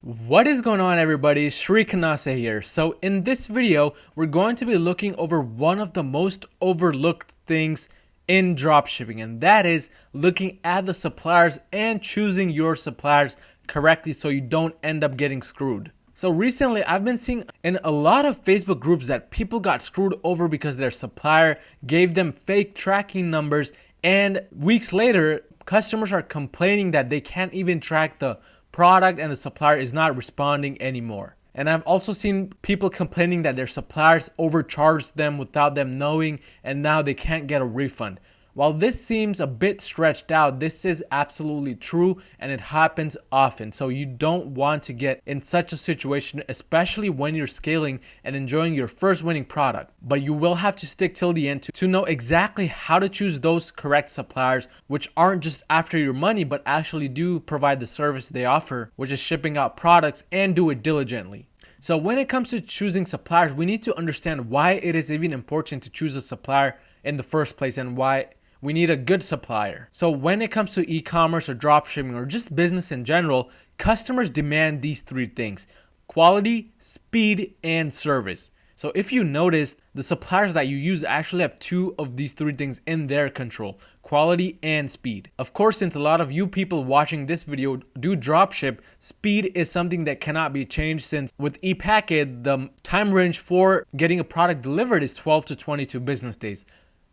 What is going on, everybody? Shri Kanase here. So in this video, we're going to be looking over one of the most overlooked things in dropshipping, and that is looking at the suppliers and choosing your suppliers correctly so you don't end up getting screwed. So recently, I've been seeing in a lot of Facebook groups that people got screwed over because their supplier gave them fake tracking numbers, and weeks later, customers are complaining that they can't even track the product and the supplier is not responding anymore. And I've also seen people complaining that their suppliers overcharged them without them knowing, and now they can't get a refund. While this seems a bit stretched out, this is absolutely true and it happens often. So you don't want to get in such a situation, especially when you're scaling and enjoying your first winning product. But you will have to stick till the end to know exactly how to choose those correct suppliers, which aren't just after your money, but actually do provide the service they offer, which is shipping out products, and do it diligently. So when it comes to choosing suppliers, we need to understand why it is even important to choose a supplier in the first place and why we need a good supplier. So when it comes to e-commerce or dropshipping or just business in general, customers demand these three things: quality, speed, and service. So if you notice, the suppliers that you use actually have two of these three things in their control: quality and speed. Of course, since a lot of you people watching this video do dropship, speed is something that cannot be changed, since with ePacket, the time range for getting a product delivered is 12 to 22 business days.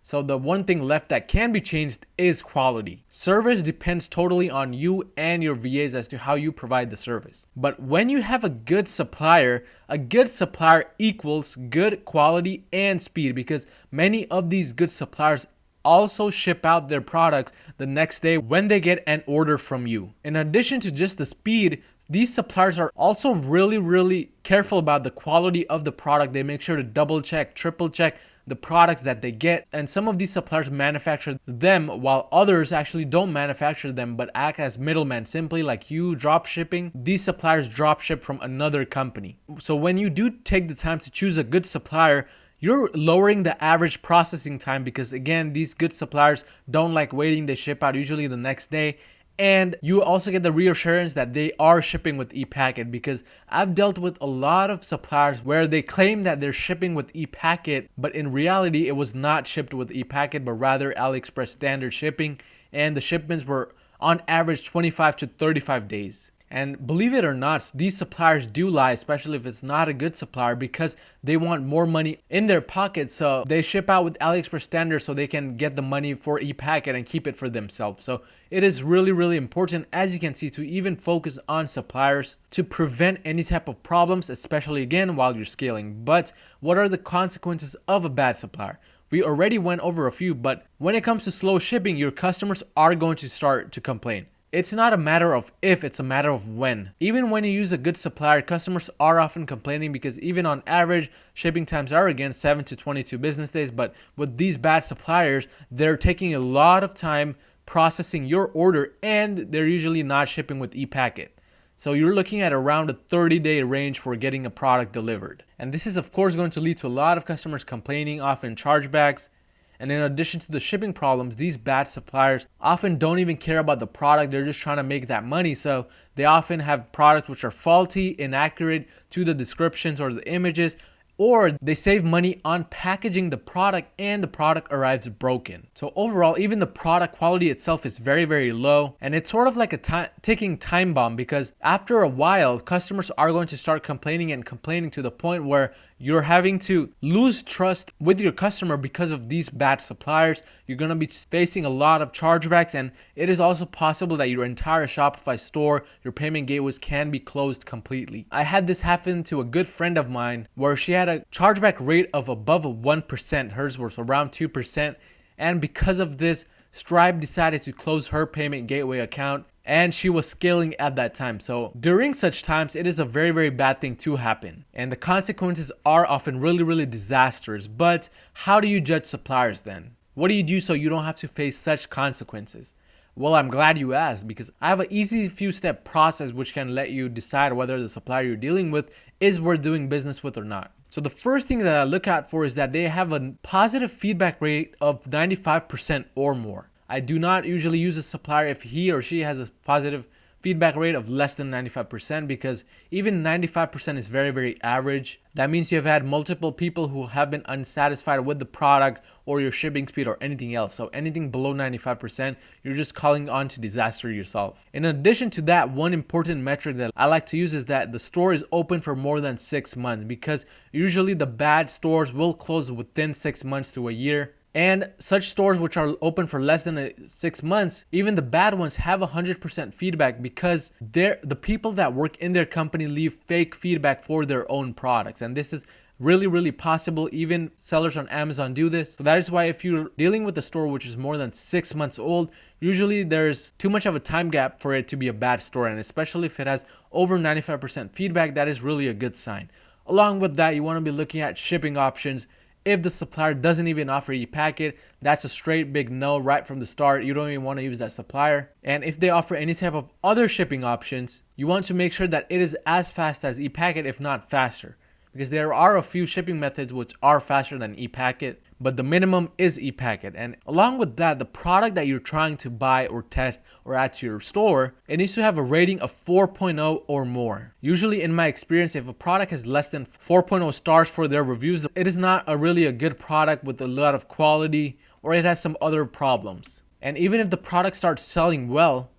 So the one thing left that can be changed is quality. Service depends totally on you and your VAs as to how you provide the service. But when you have a good supplier equals good quality and speed, because many of these good suppliers also ship out their products the next day when they get an order from you. In addition to just the speed, these suppliers are also really careful about the quality of the product. They make sure to double check, triple check the products that they get, and some of these suppliers manufacture them while others actually don't manufacture them but act as middlemen. Simply like you drop shipping, these suppliers drop ship from another company. So when you do take the time to choose a good supplier, you're lowering the average processing time, because again, these good suppliers don't like waiting. They ship out usually the next day. And you also get the reassurance that they are shipping with ePacket, because I've dealt with a lot of suppliers where they claim that they're shipping with ePacket, but in reality, it was not shipped with ePacket, but rather Aliexpress standard shipping. And the shipments were on average 25 to 35 days. And believe it or not, these suppliers do lie, especially if it's not a good supplier, because they want more money in their pocket. So they ship out with AliExpress standard so they can get the money for ePacket and keep it for themselves. So it is really important, as you can see, to even focus on suppliers to prevent any type of problems, especially again while you're scaling. But what are the consequences of a bad supplier? We already went over a few, but when it comes to slow shipping, your customers are going to start to complain. It's not a matter of if, it's a matter of when. Even when you use a good supplier, customers are often complaining, because even on average, shipping times are again 7 to 22 business days. But with these bad suppliers, they're taking a lot of time processing your order, and they're usually not shipping with ePacket. So you're looking at around a 30-day range for getting a product delivered. And this is of course going to lead to a lot of customers complaining, often chargebacks. And in addition to the shipping problems, these bad suppliers often don't even care about the product. They're just trying to make that money. So they often have products which are faulty, inaccurate to the descriptions or the images, or they save money on packaging the product and the product arrives broken. So overall, even the product quality itself is very low, and it's sort of like a ticking time bomb, because after a while, customers are going to start complaining to the point where you're having to lose trust with your customer because of these bad suppliers. You're going to be facing a lot of chargebacks, and it is also possible that your entire Shopify store, your payment gateways can be closed completely. I had this happen to a good friend of mine where she had a chargeback rate of above 1%. Hers was around 2%. And because of this, Stripe decided to close her payment gateway account, and she was scaling at that time. So during such times, it is a very bad thing to happen, and the consequences are often really disastrous. But how do you judge suppliers then? What do you do so you don't have to face such consequences? Well, I'm glad you asked, because I have an easy few-step process which can let you decide whether the supplier you're dealing with is worth doing business with or not. So the first thing that I look out for is that they have a positive feedback rate of 95% or more. I do not usually use a supplier if he or she has a positive feedback rate of less than 95%, because even 95% is very, very average. That means you have had multiple people who have been unsatisfied with the product or your shipping speed or anything else. So anything below 95%, you're just calling on to disaster yourself. In addition to that, one important metric that I like to use is that the store is open for more than 6 months, because usually the bad stores will close within 6 months to a year. And such stores which are open for less than 6 months, even the bad ones have 100% feedback, because the people that work in their company leave fake feedback for their own products. And this is really possible. Even sellers on Amazon do this. So that is why if you're dealing with a store which is more than 6 months old, usually there's too much of a time gap for it to be a bad store. And especially if it has over 95% feedback, that is really a good sign. Along with that, you want to be looking at shipping options. If the supplier doesn't even offer e-packet, that's a straight big no right from the start. You don't even want to use that supplier. And if they offer any type of other shipping options, you want to make sure that it is as fast as e-packet, if not faster. Because there are a few shipping methods which are faster than e-packet, but the minimum is e-packet. And along with that, the product that you're trying to buy or test or add to your store, it needs to have a rating of 4.0 or more. Usually in my experience, if a product has less than 4.0 stars for their reviews, it is not really a good product with a lot of quality, or it has some other problems. And even if the product starts selling well,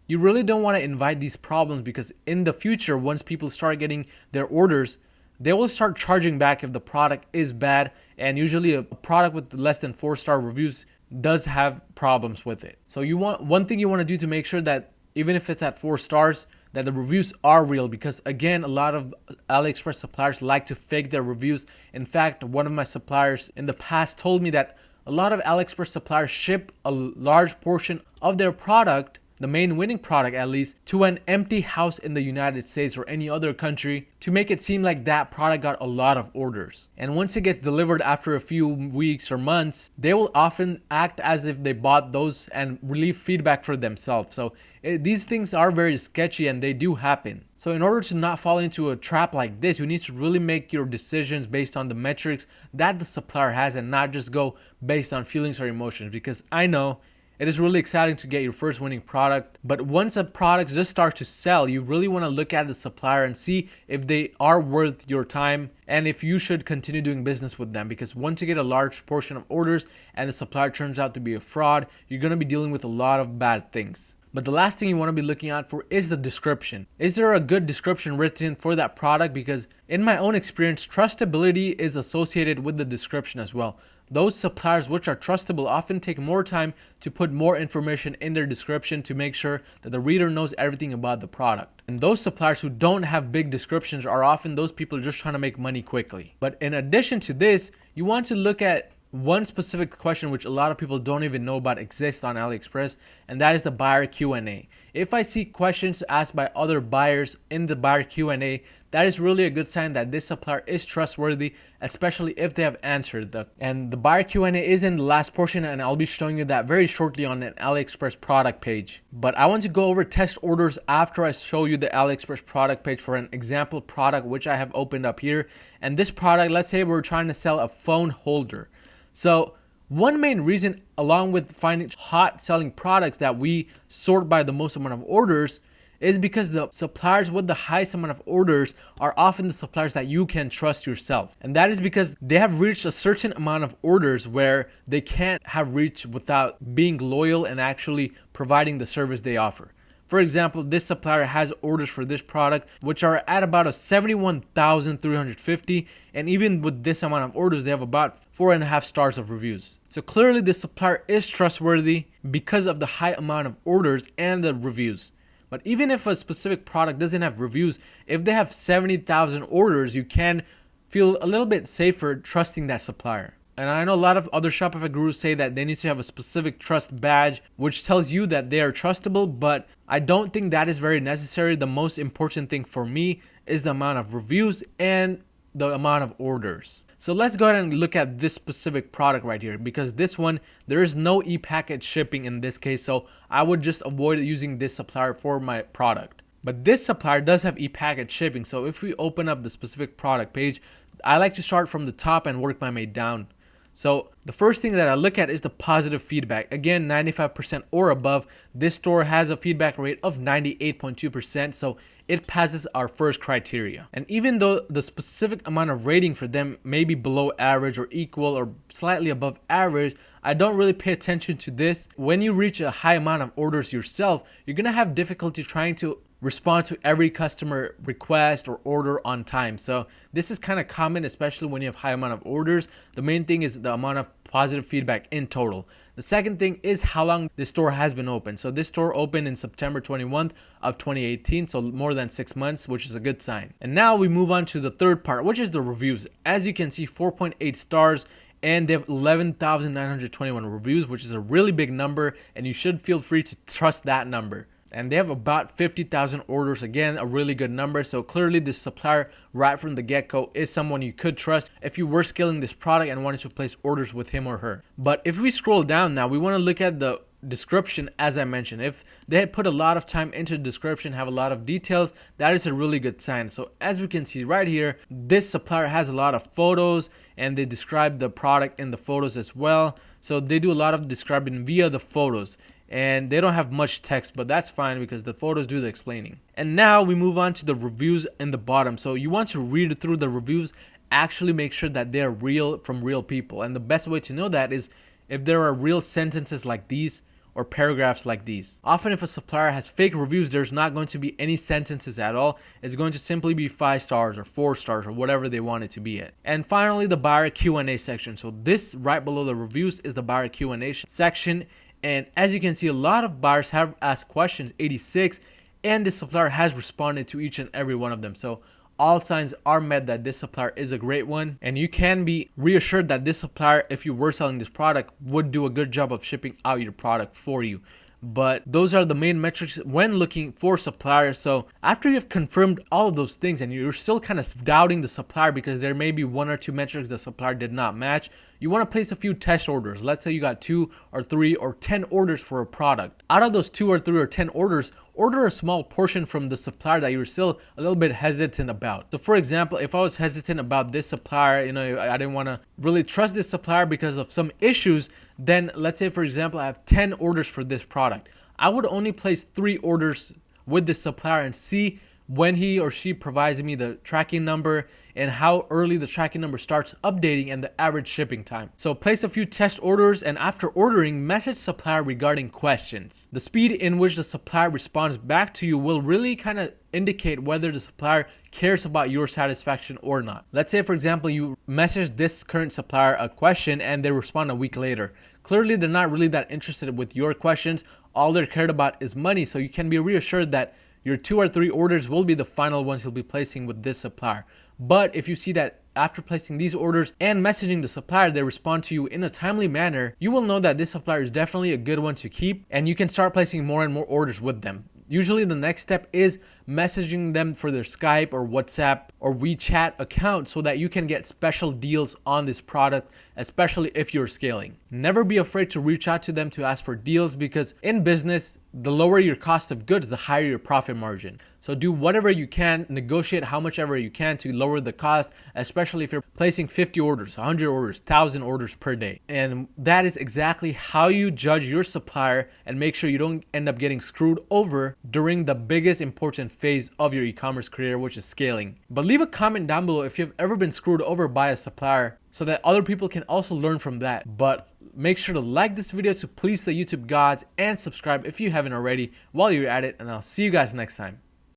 you really don't want to invite these problems, because in the future, once people start getting their orders, they will start charging back if the product is bad. And usually a product with less than 4-star reviews does have problems with it. So one thing you want to do to make sure that even if it's at 4 stars, that the reviews are real, because again, a lot of AliExpress suppliers like to fake their reviews. In fact, one of my suppliers in the past told me that a lot of AliExpress suppliers ship a large portion of their product, the main winning product at least, to an empty house in the United States or any other country to make it seem like that product got a lot of orders. And once it gets delivered after a few weeks or months, they will often act as if they bought those and leave feedback for themselves. So these things are very sketchy, and they do happen. So in order to not fall into a trap like this, you need to really make your decisions based on the metrics that the supplier has, and not just go based on feelings or emotions. Because I know it is really exciting to get your first winning product, but once a product just starts to sell, you really want to look at the supplier and see if they are worth your time and if you should continue doing business with them. Because once you get a large portion of orders and the supplier turns out to be a fraud, you're going to be dealing with a lot of bad things. But the last thing you want to be looking out for is the description. Is there a good description written for that product? Because in my own experience, trustability is associated with the description as well. Those suppliers which are trustable often take more time to put more information in their description to make sure that the reader knows everything about the product. And those suppliers who don't have big descriptions are often those people just trying to make money quickly. But in addition to this, you want to look at one specific question which a lot of people don't even know about exists on AliExpress, and that is the buyer Q&A. If I see questions asked by other buyers in the buyer Q&A, that is really a good sign that this supplier is trustworthy, especially if they have answered them. And the buyer Q&A is in the last portion, and I'll be showing you that very shortly on an AliExpress product page. But I want to go over test orders after I show you the AliExpress product page for an example product which I have opened up here. And this product, let's say we're trying to sell a phone holder. So one main reason, along with finding hot selling products, that we sort by the most amount of orders is because the suppliers with the highest amount of orders are often the suppliers that you can trust yourself. And that is because they have reached a certain amount of orders where they can't have reached without being loyal and actually providing the service they offer. For example, this supplier has orders for this product which are at about a 71,350, and even with this amount of orders, they have about 4.5 stars of reviews. So clearly this supplier is trustworthy because of the high amount of orders and the reviews. But even if a specific product doesn't have reviews, if they have 70,000 orders, you can feel a little bit safer trusting that supplier. And I know a lot of other Shopify gurus say that they need to have a specific trust badge which tells you that they are trustable, but I don't think that is very necessary. The most important thing for me is the amount of reviews and the amount of orders. So let's go ahead and look at this specific product right here, because this one, there is no e-packet shipping in this case, so I would just avoid using this supplier for my product. But this supplier does have e-packet shipping, so if we open up the specific product page, I like to start from the top and work my way down. So the first thing that I look at is the positive feedback. Again, 95% or above. This store has a feedback rate of 98.2%, so it passes our first criteria. And even though the specific amount of rating for them may be below average or equal or slightly above average, I don't really pay attention to this. When you reach a high amount of orders yourself, you're gonna have difficulty trying to respond to every customer request or order on time. So this is kind of common, especially when you have high amount of orders. The main thing is the amount of positive feedback in total. The second thing is how long this store has been open. So this store opened in September 21st of 2018, so more than 6 months, which is a good sign. And now we move on to the third part, which is the reviews. As you can see, 4.8 stars, and they have 11,921 reviews, which is a really big number, and you should feel free to trust that number. And they have about 50,000 orders, again, a really good number. So clearly this supplier right from the get-go is someone you could trust if you were scaling this product and wanted to place orders with him or her. But if we scroll down now, we want to look at the description. As I mentioned, if they had put a lot of time into the description, have a lot of details, that is a really good sign. So as we can see right here, this supplier has a lot of photos and they describe the product in the photos as well. So they do a lot of describing via the photos. And they don't have much text, but that's fine because the photos do the explaining. And now we move on to the reviews in the bottom. So you want to read through the reviews, actually make sure that they're real from real people. And the best way to know that is if there are real sentences like these or paragraphs like these. Often if a supplier has fake reviews, there's not going to be any sentences at all. It's going to simply be 5 stars or 4 stars or whatever they want it to be at. And finally, the buyer Q&A section. So this right below the reviews is the buyer Q&A section. And as you can see, a lot of buyers have asked questions, 86, and this supplier has responded to each and every one of them. So all signs are met that this supplier is a great one, and you can be reassured that this supplier, if you were selling this product, would do a good job of shipping out your product for you. But those are the main metrics when looking for suppliers. So after you've confirmed all of those things and you're still kind of doubting the supplier because there may be 1 or 2 metrics the supplier did not match, you want to place a few test orders. Let's say you got 2 or 3 or 10 orders for a product. Out of those 2 or 3 or 10 orders, order a small portion from the supplier that you're still a little bit hesitant about. So for example, if I was hesitant about this supplier, I didn't want to really trust this supplier because of some issues, then let's say for example, I have 10 orders for this product. I would only place 3 orders with this supplier and see when he or she provides me the tracking number and how early the tracking number starts updating and the average shipping time. So place a few test orders, and after ordering, message supplier regarding questions. The speed in which the supplier responds back to you will really kind of indicate whether the supplier cares about your satisfaction or not. Let's say for example, you message this current supplier a question and they respond a week later. Clearly they're not really that interested with your questions. All they're cared about is money, so you can be reassured that your 2 or 3 orders will be the final ones you'll be placing with this supplier. But if you see that after placing these orders and messaging the supplier, they respond to you in a timely manner, you will know that this supplier is definitely a good one to keep, and you can start placing more and more orders with them. Usually the next step is messaging them for their Skype or WhatsApp or WeChat account so that you can get special deals on this product, especially if you're scaling. Never be afraid to reach out to them to ask for deals, because in business, the lower your cost of goods, the higher your profit margin. So do whatever you can, negotiate how much ever you can to lower the cost, especially if you're placing 50 orders, 100 orders, 1,000 orders per day. And that is exactly how you judge your supplier and make sure you don't end up getting screwed over during the biggest important phase of your e-commerce career, which is scaling. But leave a comment down below if you've ever been screwed over by a supplier so that other people can also learn from that. But make sure to like this video to please the YouTube gods and subscribe if you haven't already while you're at it, and I'll see you guys next time.